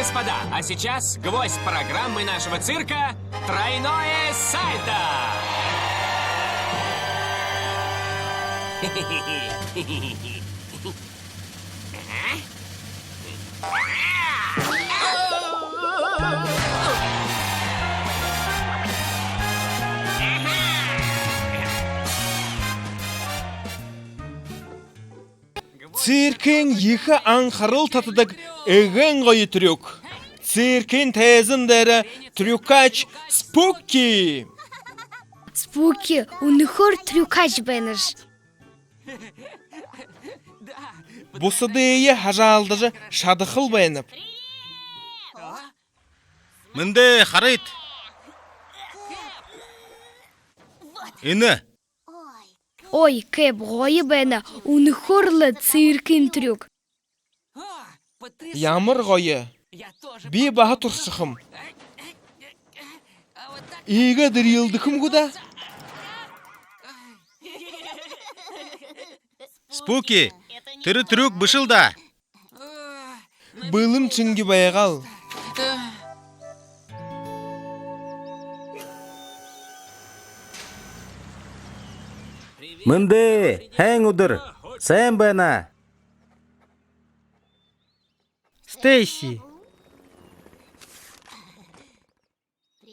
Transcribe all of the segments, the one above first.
господа, а сейчас гвоздь программы нашего цирка — тройное сальто! Циркин екі аңқарыл татыдық әген ғойы трюк. Циркин тәзіндері трюкач Спуки. Спуки, унихор трюкач бәніш. Бұсыдыйы хажалдыжы шадықыл бәйініп. Мінде Харит. Іні. Ой, кэп ғойы бәні, унихорлы циркин трюк. Ямыр ғойы. Би бағы тұрсықым. Игі дырылдықым құда? Спуки, тірі трюк бышылда. Бұлым чынги байғал. Мінде, хәң удыр, сән бәна. Стейси.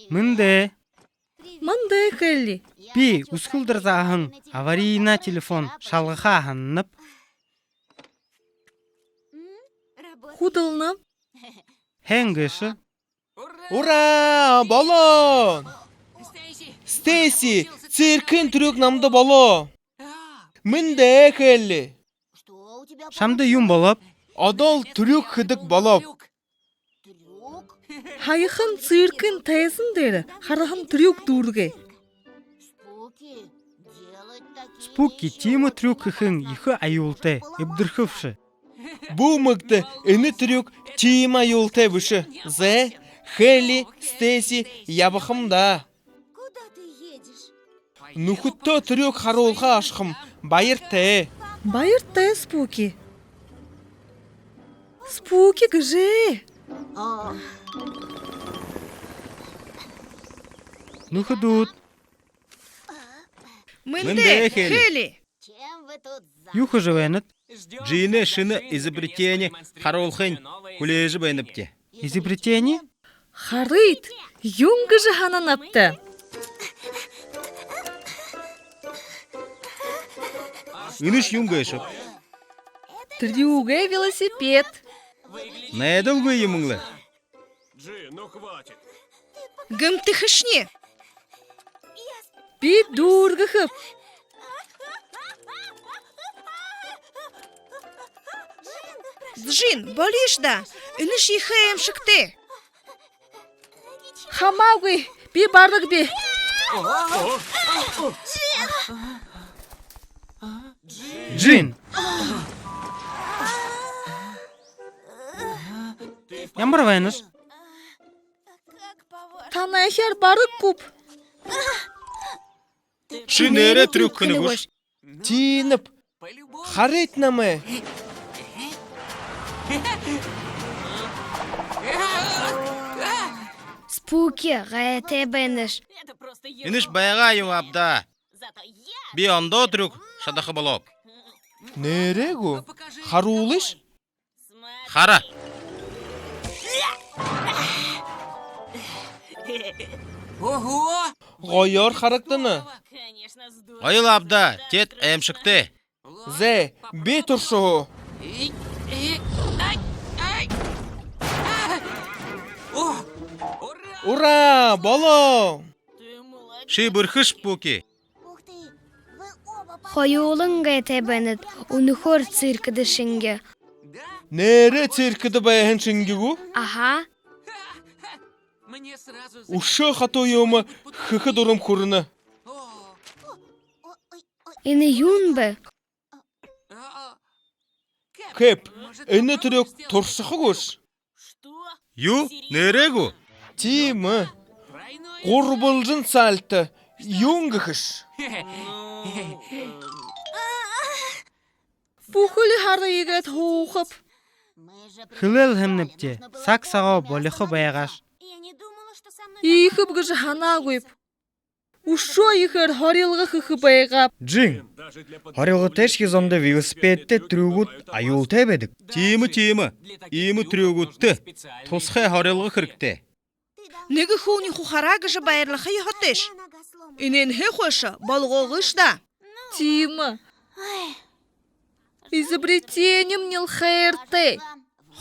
Мінде. Хелли. Би, ұскылдыр зағын, аварийна телефон шалғыға ханынып. Худылынып. Хәңгіші. Ура, балон! Стейси, циркин трюк намды бало. Мінде кәлі. Шамды юм болып. Адал трюк хыдық балап. Хайхын циркин тәйсін деді, харахын трюк дұрге. Спуки тимы трюк хын ихы айулты, ибдырхывшы. Бұл мұқты іні трюк тима юлты бүші. Зе, Хелли, Стейси, ябықымда. Нұхытты трюк харолға ашқым, байырты. Байырты, Спуки. Спуки гже. Нухыдут. Мінде Хелли. Юхы живенет. Джине шыны изобретение Харолхын кулежі бәйніпте. Изобретение? Харит, юңгы жаханан апты. Үніш юңға ешіп. Трюге велосипед. Не долго еміңлі? Гым тихышне. Би дургы хып. Джин, болиш да, үніш ехаем шыкты. Хамаугы, би бардық би. Джин. Ямар вайныш? Танайхер бардық куп. Шинере трюк күні көш. Тиініп, Харит намы. Спуки, ғайты бәніш. Үніш байға юң абда. Би ондо трюк шадақы болып. Нерегу? Харулыш? Хара. Ого! Ғойор характыны. Айыл абда, тет әмшікті. Зе, би тұршығы. Ура, бало! Ши бұрхыш Спуки. Хойолың ғайты бәнет, унихор циркіді шынге. Нере циркіді байын шынгігу? Аха. Ушы хатойымы хықы дұрым күріні. Іні юн бі. Кэп, іні трюк тұрсықы көш. Ю, нерегу? Тимі, ғұрбылжын сальты, юңғы хыш. Бухали хары егет хоғып. Хылел хэмнэпте сак сагаа болихо байгаш. Ийхэ бгэж ханаагүйп. Ушоо ихэр хорилга хөх байгаа. Жин. Хорилготэш хизомдо велосипедте трүүгүүд аюултай байдаг. Тийм үү. Ийм трүүгүүдтэй тусгай хорилго хэрэгтэй. Нэг хүүний хухараа гэж баярлах ёхотэш. Инэн хэхуш болгоогыш да. Тийм. Изобретением нилхэртэй.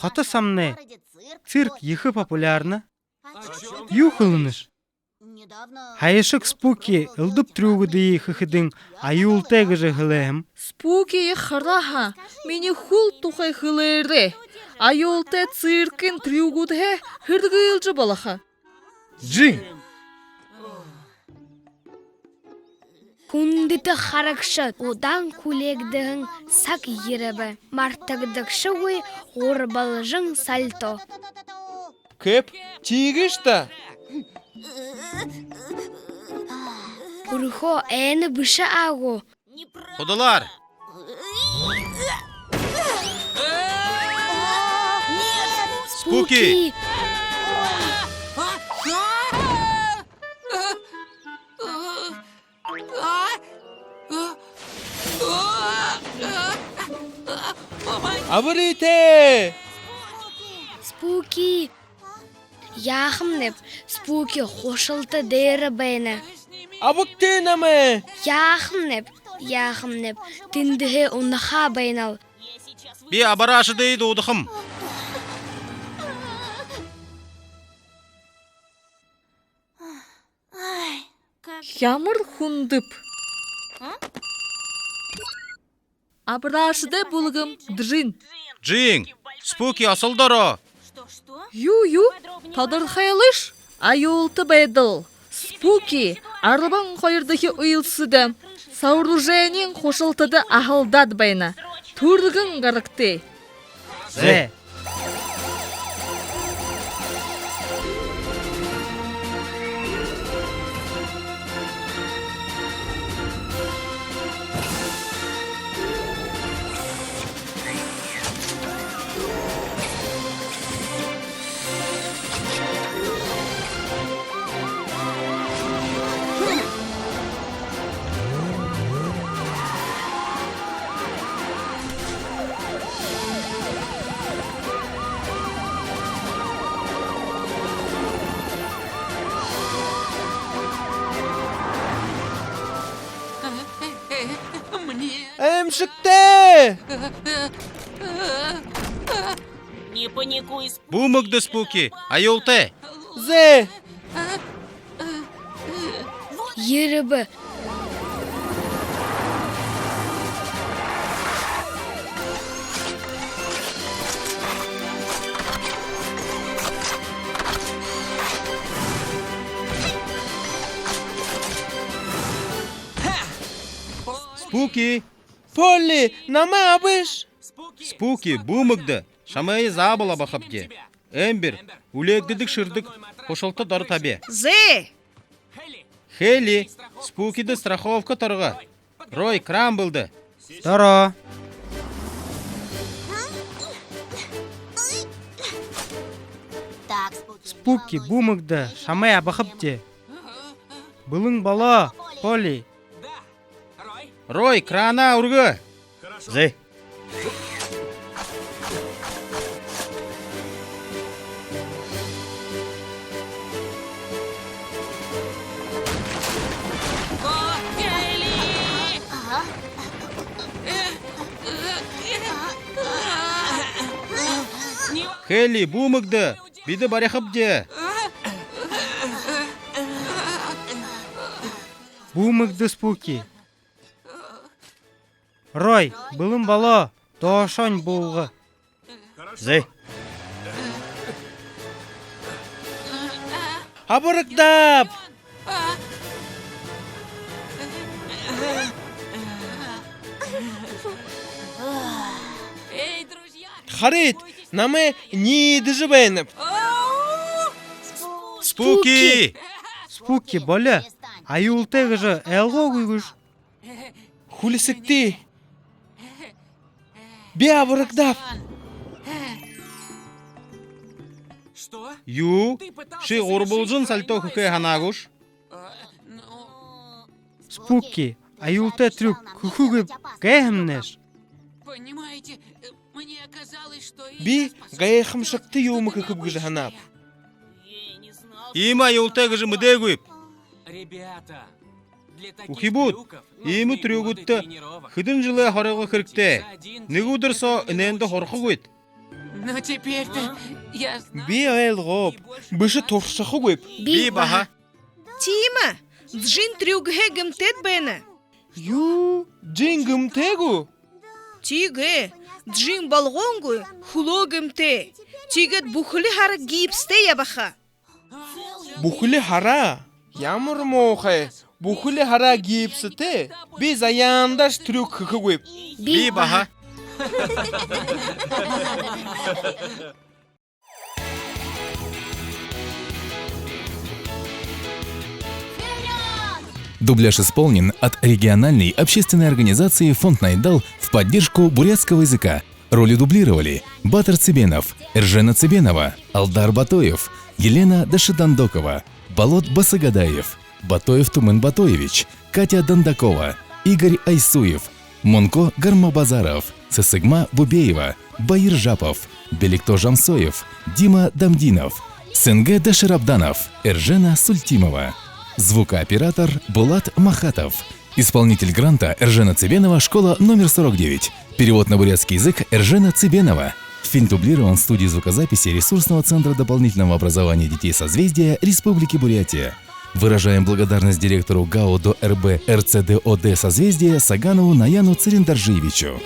Хото самне. Цирк ихэ популярна. Юу хылныш? Хаяшик спуки ылдып трүүгүүдээ ихэхдэн аюултай гэж хэлэм. Спуки хараха. Миний хул тухай хылэрэ. Аюултай циркын трүүгүүд хэрдгэлж балаха. Жин. Хүндэт харагшат удан күлегдэн сак еребе. Мартагдагшыгой урбалжын сальто. Кэп тигиш та. Урхо эне быша агу. Худалар. Спуки. Абрите. Спуки. Яхмнеп. Спуки хошылты дээрі бәйні. Абыкте наме. Яхмнеп. Тіндіге унаха бәйнал. Би абарашы дейді удықым. Ямар хүндіп. Абрашыдай булгым Джин. Жин. Спуки асылдары. Ю. Тодорхайлыш. Аюулты байдыл. Спуки. Арбан қойырдығы ұйылсыды. Сооружениен қошылтыды ахылдад байна. Тургын ғарықты. Зе. Эмшикте. Бумыгды спуки. Аюултай. Зе. Еребі. Спуки. Полли, наме абыш. Спуки бумыгды. Шамайы забыла бақапте. Эмбер, улегдідік шырдық. Қошылты дары табе. Зе. Хели. Спукиді страховка тұрғы. Рой кран білді. Доро. Спуки бумыгды шамай абахыпте. Былың бала, Поли. Рой крана урғы. Зе. Хели бумыгды. Биді баряқыпте. Бумыгды спуки. Рой, былың бала, тоошонь болғы. Зе. Абырыктап. Харит, наме нидыжы бәйніп. Спуки. Спуки боля, аюултай ғыжы әлғо күгіш. Хулисікті. Бе абырыктап. Что? Ю, Ты пытался ши орболжын совершить сальто тройной хэ ханагуш. Спуки, аюлтай трюк хухугып гэхэмнэш. Понимаете, мне оказалось, что... Би гайхамшыкты юмы хыкыбгы жаханап. Има аюлтай гыжы мыдэгуип. Ребята, для таких Ухибут, трюков имы нужны годы трюгутты тренировок. хыдын жылы хорыгы кыркте. Нигудырсо иненді хорхугуит. Но теперь-то я... Би айлгоп. Бышы торшахугуп. Би баха. Тима, джин трюгге гымтет бэна. Ю, джингым тегу. Тиге, джин балгонгу хуло гымте. Тигет бухли хара гипсте ябаха. Бухли хара. Ямар мохе. Бухли хара гипсте. Би заяндаш трюк хыкыгуп. Би баха. Дубляж исполнен от региональной общественной организации «Фонд Найдал» в поддержку бурятского языка. Роли дублировали Батыр Цыбенов, Эржена Цыбенова, Алдар Батоев, Елена Дашидандокова, Болот Басагадаев, Батоев Тумен Батоевич, Катя Дандакова, Игорь Айсуев, Монко Гармабазаров, Сысыгма Бубеева, Баир Жапов, Беликто Жамсоев, Дима Дамдинов, Сенге Даширабданов, Эржена Сультимова. Звукооператор Булат Махатов. Исполнитель гранта Эржена Цыбенова, школа номер 49. Перевод на бурятский язык Эржена Цыбенова. Фильм дублирован в студии звукозаписи ресурсного центра дополнительного образования детей созвездия Республики Бурятия. Выражаем благодарность директору ГАО ДО РБ РЦДОД созвездия Саганову Наяну Цириндаржиевичу.